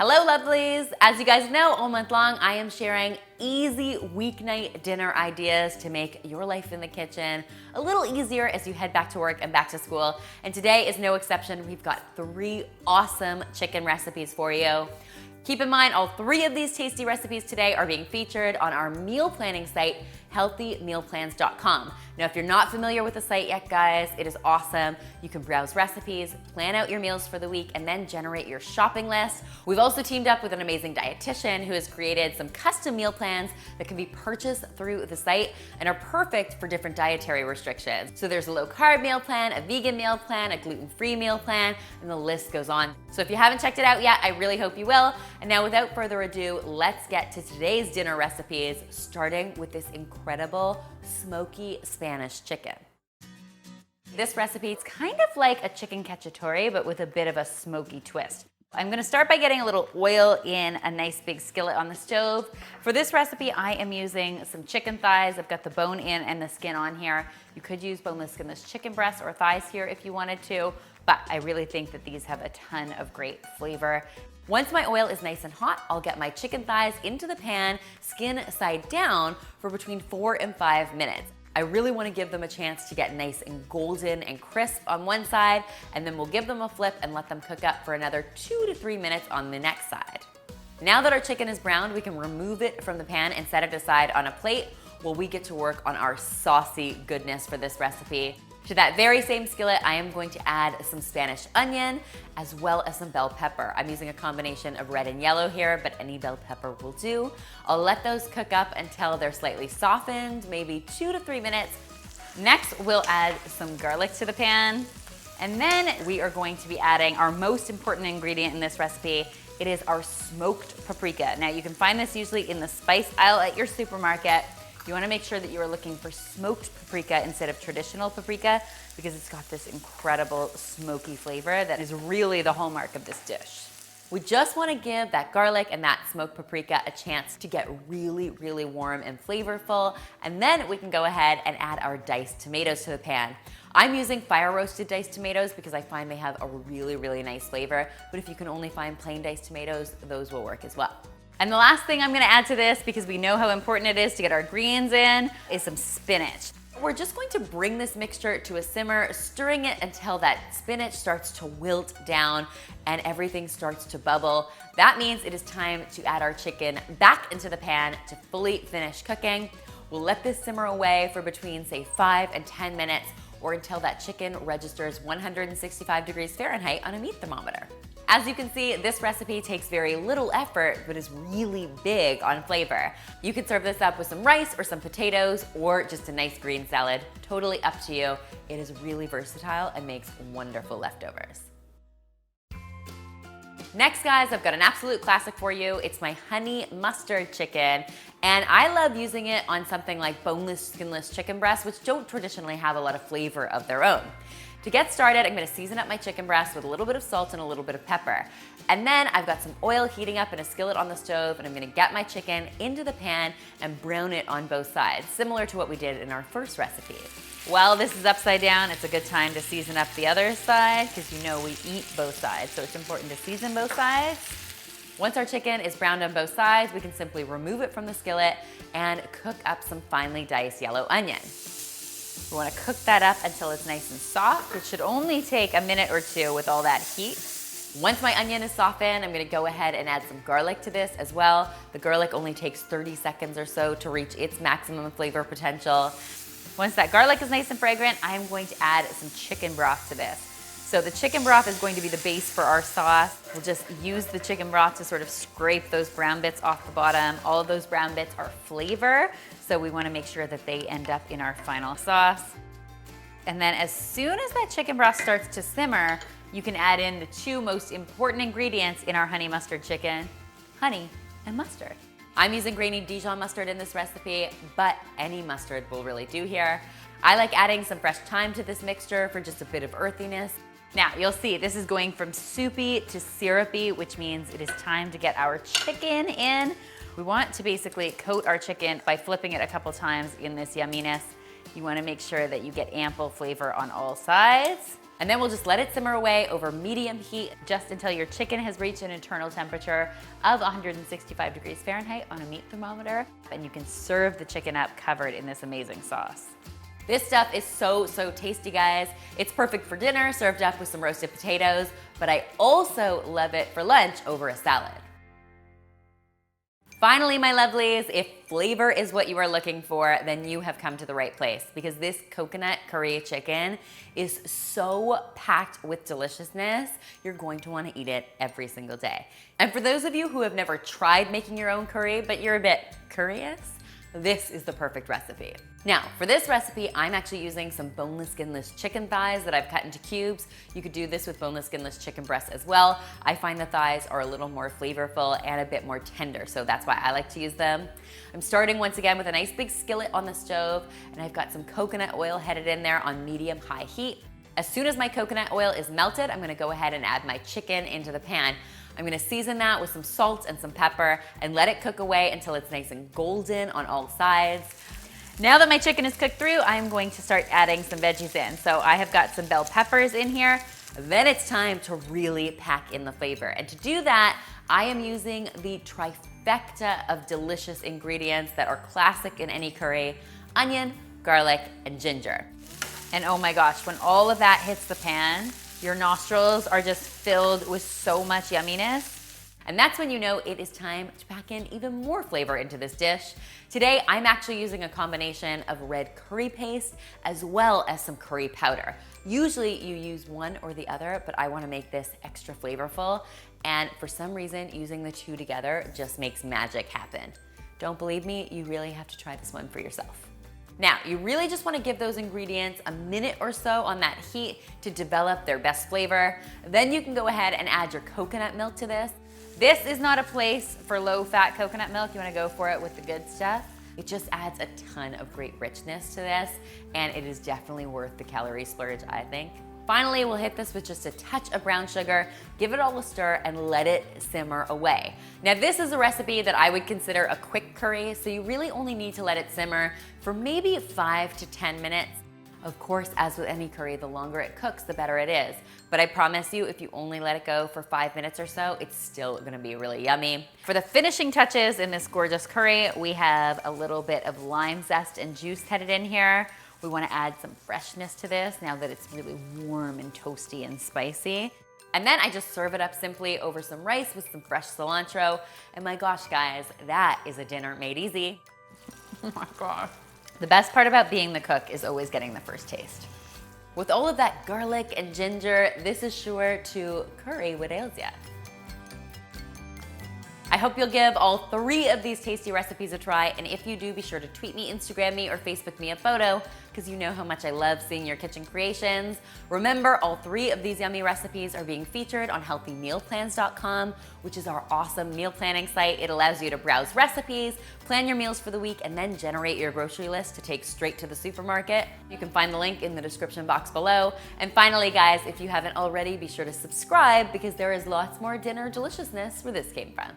Hello lovelies! As you guys know, all month long I am sharing easy weeknight dinner ideas to make your life in the kitchen a little easier as you head back to work and back to school. And today is no exception. We've got 3 awesome chicken recipes for you. Keep in mind, all 3 of these tasty recipes today are being featured on our meal planning site, healthymealplans.com. Now, if you're not familiar with the site yet, guys, it is awesome. You can browse recipes, plan out your meals for the week, and then generate your shopping list. We've also teamed up with an amazing dietitian who has created some custom meal plans that can be purchased through the site and are perfect for different dietary restrictions. So there's a low-carb meal plan, a vegan meal plan, a gluten-free meal plan, and the list goes on. So if you haven't checked it out yet, I really hope you will. And now, without further ado, let's get to today's dinner recipes, starting with this incredible smoky Spanish chicken. This recipe is kind of like a chicken cacciatore, but with a bit of a smoky twist. I'm gonna start by getting a little oil in a nice big skillet on the stove. For this recipe, I am using some chicken thighs. I've got the bone in and the skin on here. You could use boneless, skinless chicken breasts or thighs here if you wanted to, but I really think that these have a ton of great flavor. Once my oil is nice and hot, I'll get my chicken thighs into the pan, skin side down, for between 4 and 5 minutes. I really want to give them a chance to get nice and golden and crisp on one side, and then we'll give them a flip and let them cook up for another 2 to 3 minutes on the next side. Now that our chicken is browned, we can remove it from the pan and set it aside on a plate while we get to work on our saucy goodness for this recipe. To that very same skillet, I am going to add some Spanish onion as well as some bell pepper. I'm using a combination of red and yellow here, but any bell pepper will do. I'll let those cook up until they're slightly softened, maybe 2 to 3 minutes. Next, we'll add some garlic to the pan. And then we are going to be adding our most important ingredient in this recipe. It is our smoked paprika. Now, you can find this usually in the spice aisle at your supermarket. You want to make sure that you are looking for smoked paprika instead of traditional paprika because it's got this incredible smoky flavor that is really the hallmark of this dish. We just want to give that garlic and that smoked paprika a chance to get really, really warm and flavorful, and then we can go ahead and add our diced tomatoes to the pan. I'm using fire roasted diced tomatoes because I find they have a really, really nice flavor, but if you can only find plain diced tomatoes, those will work as well. And the last thing I'm gonna add to this, because we know how important it is to get our greens in, is some spinach. We're just going to bring this mixture to a simmer, stirring it until that spinach starts to wilt down and everything starts to bubble. That means it is time to add our chicken back into the pan to fully finish cooking. We'll let this simmer away for between, say, 5 and 10 minutes, or until that chicken registers 165 degrees Fahrenheit on a meat thermometer. As you can see, this recipe takes very little effort, but is really big on flavor. You can serve this up with some rice or some potatoes, or just a nice green salad. Totally up to you. It is really versatile and makes wonderful leftovers. Next, guys, I've got an absolute classic for you. It's my honey mustard chicken, and I love using it on something like boneless, skinless chicken breasts, which don't traditionally have a lot of flavor of their own. To get started, I'm gonna season up my chicken breast with a little bit of salt and a little bit of pepper. And then I've got some oil heating up in a skillet on the stove, and I'm gonna get my chicken into the pan and brown it on both sides, similar to what we did in our first recipe. While this is upside down, it's a good time to season up the other side, because you know we eat both sides, so it's important to season both sides. Once our chicken is browned on both sides, we can simply remove it from the skillet and cook up some finely diced yellow onion. We want to cook that up until it's nice and soft. It should only take a minute or 2 with all that heat. Once my onion is softened, I'm going to go ahead and add some garlic to this as well. The garlic only takes 30 seconds or so to reach its maximum flavor potential. Once that garlic is nice and fragrant, I'm going to add some chicken broth to this. So the chicken broth is going to be the base for our sauce. We'll just use the chicken broth to sort of scrape those brown bits off the bottom. All of those brown bits are flavor, so we want to make sure that they end up in our final sauce. And then as soon as that chicken broth starts to simmer, you can add in the 2 most important ingredients in our honey mustard chicken, honey and mustard. I'm using grainy Dijon mustard in this recipe, but any mustard will really do here. I like adding some fresh thyme to this mixture for just a bit of earthiness. Now, you'll see this is going from soupy to syrupy, which means it is time to get our chicken in. We want to basically coat our chicken by flipping it a couple times in this yumminess. You want to make sure that you get ample flavor on all sides. And then we'll just let it simmer away over medium heat just until your chicken has reached an internal temperature of 165 degrees Fahrenheit on a meat thermometer. And you can serve the chicken up covered in this amazing sauce. This stuff is so tasty, guys. It's perfect for dinner, served up with some roasted potatoes, but I also love it for lunch over a salad. Finally, my lovelies, if flavor is what you are looking for, then you have come to the right place, because this coconut curry chicken is so packed with deliciousness, you're going to want to eat it every single day. And for those of you who have never tried making your own curry, but you're a bit curious, this is the perfect recipe. Now, for this recipe, I'm actually using some boneless, skinless chicken thighs that I've cut into cubes. You could do this with boneless, skinless chicken breasts as well. I find the thighs are a little more flavorful and a bit more tender, so that's why I like to use them. I'm starting once again with a nice big skillet on the stove, and I've got some coconut oil headed in there on medium-high heat. As soon as my coconut oil is melted, I'm gonna go ahead and add my chicken into the pan. I'm gonna season that with some salt and some pepper and let it cook away until it's nice and golden on all sides. Now that my chicken is cooked through, I'm going to start adding some veggies in. So I have got some bell peppers in here. Then it's time to really pack in the flavor. And to do that, I am using the trifecta of delicious ingredients that are classic in any curry: onion, garlic, and ginger. And oh my gosh, when all of that hits the pan, your nostrils are just filled with so much yumminess. And that's when you know it is time to pack in even more flavor into this dish. Today, I'm actually using a combination of red curry paste as well as some curry powder. Usually you use one or the other, but I wanna make this extra flavorful. And for some reason, using the two together just makes magic happen. Don't believe me? You really have to try this one for yourself. Now, you really just want to give those ingredients a minute or so on that heat to develop their best flavor. Then you can go ahead and add your coconut milk to this. This is not a place for low-fat coconut milk. You want to go for it with the good stuff. It just adds a ton of great richness to this, and it is definitely worth the calorie splurge, I think. Finally, we'll hit this with just a touch of brown sugar, give it all a stir, and let it simmer away. Now, this is a recipe that I would consider a quick curry, so you really only need to let it simmer for maybe 5 to 10 minutes. Of course, as with any curry, the longer it cooks, the better it is. But I promise you, if you only let it go for 5 minutes or so, it's still gonna be really yummy. For the finishing touches in this gorgeous curry, we have a little bit of lime zest and juice headed in here. We wanna add some freshness to this now that it's really warm and toasty and spicy. And then I just serve it up simply over some rice with some fresh cilantro. And my gosh, guys, that is a dinner made easy. Oh my gosh. The best part about being the cook is always getting the first taste. With all of that garlic and ginger, this is sure to curry what ails ya. I hope you'll give all 3 of these tasty recipes a try, and if you do, be sure to tweet me, Instagram me, or Facebook me a photo, because you know how much I love seeing your kitchen creations. Remember, all 3 of these yummy recipes are being featured on healthymealplans.com, which is our awesome meal planning site. It allows you to browse recipes, plan your meals for the week, and then generate your grocery list to take straight to the supermarket. You can find the link in the description box below. And finally, guys, if you haven't already, be sure to subscribe, because there is lots more dinner deliciousness where this came from.